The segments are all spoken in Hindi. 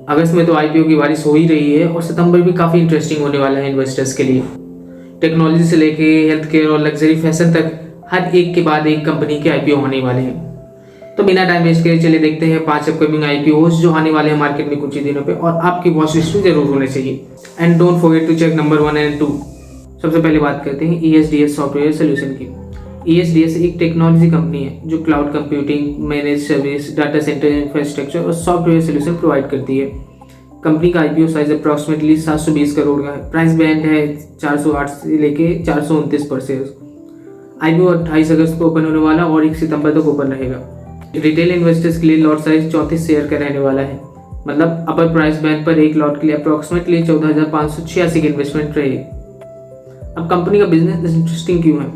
अगस्त में तो आईपीओ की बारिश हो ही रही है और सितंबर भी काफ़ी इंटरेस्टिंग होने वाला है इन्वेस्टर्स के लिए। टेक्नोलॉजी से लेके हेल्थ केयर और लग्जरी फैशन तक हर एक के बाद एक कंपनी के आईपीओ होने वाले हैं। तो बिना टाइम वेस्ट किए चलिए देखते हैं 5 अपकमिंग आईपीओ जो आने वाले हैं मार्केट में कुछ ही दिनों पे और आपकी वॉच लिस्ट में जरूर होने चाहिए। And don't forget to check number 1 and 2। सबसे पहले बात करते हैं ESDS सॉफ्टवेयर सोल्यूशन की। ESDS एक टेक्नोलॉजी कंपनी है जो cloud computing, manage service, data centre infrastructure और सॉफ्टवेयर सोल्यूशन प्रोवाइड करती है। कंपनी का आईपीओ साइज अप्रॉक्सीमेटली 720 करोड़ का है। प्राइस बैंड है 408 से लेके 429 पर शेयर। आईपीओ 28 अगस्त को ओपन होने वाला और 1 सितंबर तक ओपन रहेगा। रिटेल इन्वेस्टर्स के लिए लॉट साइज 34 शेयर का रहने वाला है। मतलब अपर प्राइस बैंड पर एक लॉट के लिए अप्रॉक्सीमेटली 14,586 की इन्वेस्टमेंट रहेगी। अब कंपनी का बिजनेस इंटरेस्टिंग क्यों है?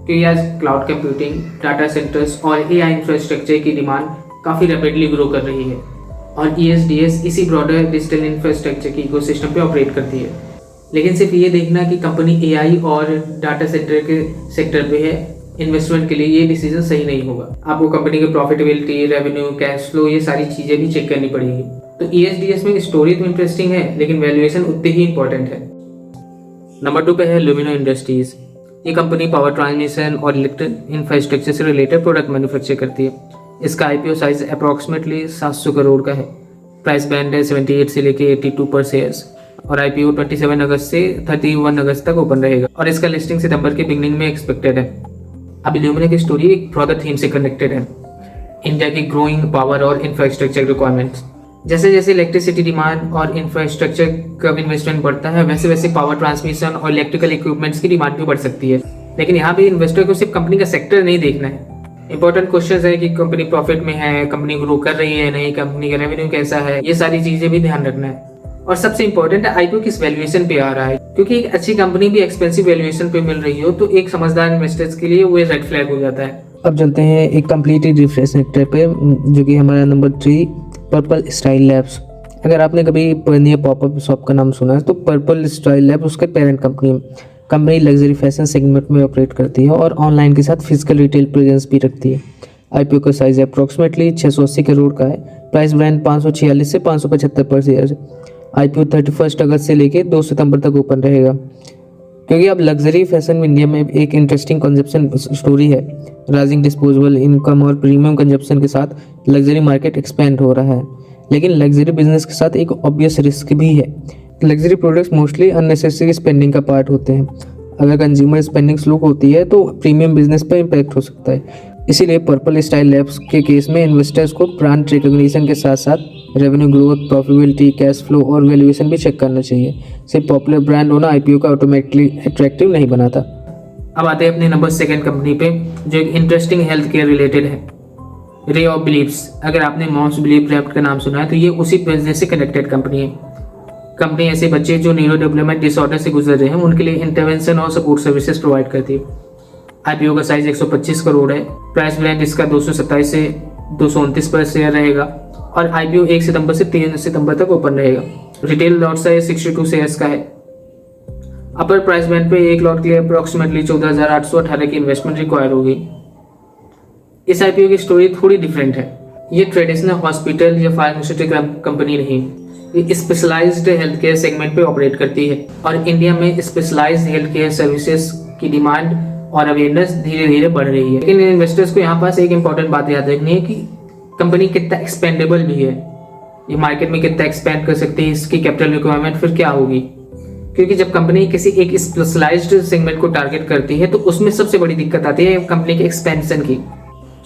क्योंकि आज क्लाउड कंप्यूटिंग, डाटा सेंटर्स और AI इंफ्रास्ट्रक्चर की डिमांड काफ़ी रैपिडली ग्रो कर रही है और ESDS इसी ब्रॉडर डिजिटल इंफ्रास्ट्रक्चर की इकोसिस्टम पे ऑपरेट करती है। लेकिन सिर्फ ये देखना कि कंपनी AI और डाटा सेंटर के सेक्टर पे है इन्वेस्टमेंट के लिए ये डिसीजन सही नहीं होगा। आपको कंपनी की प्रॉफिटेबिलिटी, रेवेन्यू, कैश फ्लो ये सारी चीज़ें भी चेक करनी पड़ेगी। तो ESDS में स्टोरी तो इंटरेस्टिंग है लेकिन वैल्यूएशन उतनी ही इंपॉर्टेंट है। नंबर 2 पे है लुमिनो इंडस्ट्रीज। ये कंपनी पावर ट्रांसमिशन और इलेक्ट्रिक इंफ्रास्ट्रक्चर से रिलेटेड प्रोडक्ट मैन्युफैक्चर करती है। इसका आईपीओ साइज अप्रॉक्सीमेटली 700 करोड़ का है। प्राइस बैंड है 78 से लेके 82 पर शेयर्स और आईपीओ 27 अगस्त से 31 अगस्त तक ओपन रहेगा और इसका लिस्टिंग सितंबर के बिगनिंग में एक्सपेक्टेड है। अब लुमिनो की स्टोरी एक ब्रॉडर थीम से कनेक्टेड है, इंडिया की ग्रोइंग पावर और इंफ्रास्ट्रक्चर रिक्वायरमेंट्स। जैसे जैसे इलेक्ट्रिसिटी डिमांड और इंफ्रास्ट्रक्चर का इन्वेस्टमेंट बढ़ता है वैसे वैसे पावर ट्रांसमिशन और इलेक्ट्रिकल इक्विपमेंट्स की डिमांड भी बढ़ सकती है। लेकिन यहाँ भी इन्वेस्टर को सिर्फ कंपनी का सेक्टर नहीं देखना है। इंपॉर्टेंट क्वेश्चन है कि कंपनी प्रॉफिट में है, कंपनी ग्रो कर रही है नहीं, कंपनी का रेवेन्यू कैसा है, ये सारी चीजें भी ध्यान रखना है। और सबसे इंपॉर्टेंट है आईपीओ किस वैल्यूएशन पे आ रहा है, क्योंकि एक अच्छी कंपनी भी एक्सपेंसिव वैल्यूएशन पे मिल रही हो तो एक समझदार इन्वेस्टर्स के लिए वो रेड फ्लैग हो जाता है। अब चलते हैं एक कम्प्लीटली डिफरेंट सेक्टर पे जो कि हमारा नंबर 3 पर्पल स्टाइल लैब्स। अगर आपने कभी पर्निया पॉपअप शॉप का नाम सुना है तो पर्पल स्टाइल लैब उसके पेरेंट कंपनी है। कंपनी लग्जरी फैशन सेगमेंट में ऑपरेट करती है और ऑनलाइन के साथ फिजिकल रिटेल प्रेजेंस भी रखती है। आईपीओ का साइज अप्रॉक्सीमेटली 680 करोड़ का है। प्राइस ब्रांड 546 से 575 पर शेयर है। आईपीओ 31 अगस्त से लेके 2 सितंबर तक ओपन रहेगा। क्योंकि अब लग्जरी फैशन में इंडिया में एक इंटरेस्टिंग कंजप्शन स्टोरी है। राइजिंग डिस्पोजेबल इनकम और प्रीमियम कंजप्शन के साथ लग्जरी मार्केट एक्सपेंड हो रहा है। लेकिन लग्जरी बिजनेस के साथ एक ऑब्वियस रिस्क भी है। Luxury products mostly unnecessary spending का पार्ट होते हैं। अगर कंज्यूमर स्पेंडिंग स्लो होती है तो प्रीमियम बिजनेस पर इम्पैक्ट हो सकता है। इसीलिए पर्पल स्टाइल लैब्स के केस में इन्वेस्टर्स को ब्रांड रिकॉग्निशन के साथ साथ revenue growth, profitability, cash flow और वैल्यूएशन भी चेक करना चाहिए। सिर्फ पॉपुलर ब्रांड होना आईपीओ का ऑटोमेटिकली अट्रैक्टिव नहीं बनाता। अब आते हैं अपने नंबर 2 कंपनी पे जो एक इंटरेस्टिंग हेल्थ केयर रिलेटेड है, रे ऑफ बिलीव्स। अगर आपने मॉम्स बिलीव रैप्ट का नाम सुना है तो ये उसी बिजनेस से कनेक्टेड कंपनी है। कंपनी ऐसे बच्चे जो न्यूरो डेवलपमेंट डिसऑर्डर से गुजर रहे हैं उनके लिए इंटरवेंशन और सपोर्ट सर्विसेज प्रोवाइड करती है। आईपीओ का साइज 125 करोड़ है। प्राइस बैंड इसका 227 से 229 पर शेयर रहेगा और आईपीओ 1 सितंबर से 3 सितंबर तक ओपन रहेगा। रिटेल लॉट साइज 62 शेयर्स का है। अपर प्राइस बैंड पे एक लॉट के लिए अप्रॉक्सीमेटली 14,818 की इन्वेस्टमेंट रिक्वायर होगी। इस आईपीओ की स्टोरी थोड़ी डिफरेंट है। ये ट्रेडिशनल हॉस्पिटल या फार्मास्यूटिकल कंपनी नहीं, ये स्पेशलाइज्ड हेल्थ केयर सेगमेंट पे ऑपरेट करती है और इंडिया में स्पेशलाइज्ड हेल्थ केयर सर्विसेज की डिमांड और अवेयरनेस धीरे धीरे बढ़ रही है। लेकिन इन्वेस्टर्स को यहाँ पास एक इंपॉर्टेंट बात याद रखनी है कि कंपनी कितना एक्सपेंडेबल भी है, ये मार्केट में कितना एक्सपेंड कर सकती है, इसकी कैपिटल रिक्वायरमेंट फिर क्या होगी। क्योंकि जब कंपनी किसी एक स्पेशलाइज्ड सेगमेंट को टारगेट करती है तो उसमें सबसे बड़ी दिक्कत आती है कंपनी के एक्सपेंशन की।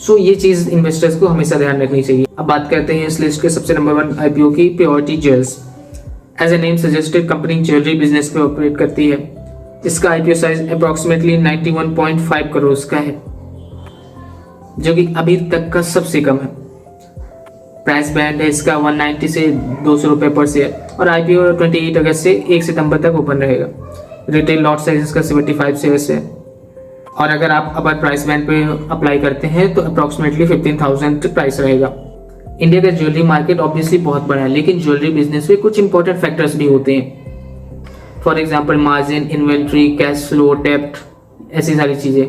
सो ये चीज़ इन्वेस्टर्स को हमेशा ध्यान रखनी चाहिए। अब बात करते हैं इस लिस्ट के सबसे नंबर 1 आईपीओ की, purity jewels. As a name suggested company jewellery business में ऑपरेट करती है। इसका आईपीओ साइज अप्रॉक्सीमेटली 91.5 करोड़ का है जो कि अभी तक का सबसे कम है। प्राइस बैंड है इसका 190 से 200 रुपये पर शेयर और आईपीओ 28 अगस्त से 1 सितंबर तक ओपन रहेगा। रिटेल लॉट साइज इसका 75 शेयर्स है और अगर आप अपर प्राइस बैंड पे अप्लाई करते हैं तो अप्रॉक्सीमेटली 15,000 प्राइस रहेगा। इंडिया का ज्वेलरी मार्केट ऑब्वियसली बहुत बड़ा है लेकिन ज्वेलरी बिजनेस में कुछ इंपॉर्टेंट फैक्टर्स भी होते हैं। For example margin, inventory, cash flow, डेप्ट, ऐसी सारी चीज़ें।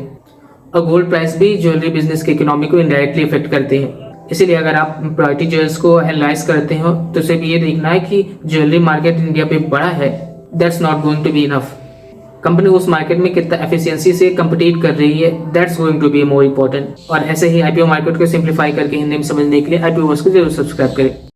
और गोल्ड प्राइस भी ज्वेलरी बिजनेस के इकोनॉमी को इनडायरेक्टली इफेक्ट करते हैं। इसीलिए अगर आप प्रायोरिटी ज्वेल्स को एनालाइज करते हो तो सिर्फ ये देखना है कि ज्वेलरी मार्केट इंडिया पे बड़ा है, that's not going to be enough. Company उस मार्केट में कितना एफिशिएंसी से कम्पिटिट कर रही है, that's going to be more important. और ऐसे ही आईपीओ मार्केट को सिंप्लीफाई करके हिंदी में समझने के लिए आईपीओ को जरूर सब्सक्राइब करें।